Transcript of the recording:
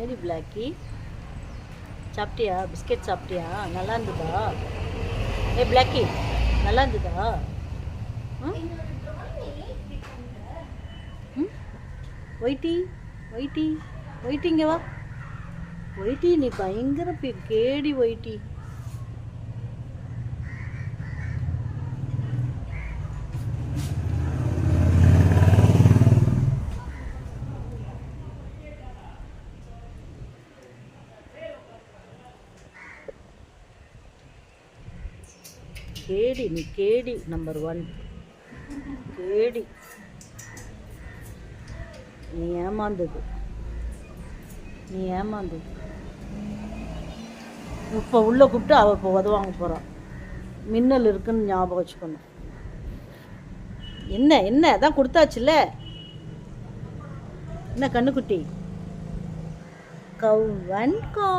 என்னடி பிளாக்கி, சாப்பிட்டியா? பிஸ்கெட் சாப்பிட்டியா? நல்லா இருந்ததா? ஏ பிளாக்கி, நல்லா இருந்ததா? ஒயிட்டி ஒயிட்டி ஒயிட்டி, இங்கே வா ஒயிட்டி. நீ பயங்கர கேடி ஒயிட்டி. கேடி, நீ கேடி நம்பர் 1. கேடி, நீ ஏமாந்தது. இப்போ உள்ளே கூப்பிட்டு அவள் இப்போ உதவாங்க போகிறான். மின்னல் இருக்குன்னு ஞாபகம் வச்சுக்கணும். என்ன அதான் கொடுத்தாச்சுல்ல. என்ன கண்ணுக்குட்டி? கவ் அண்ட் கா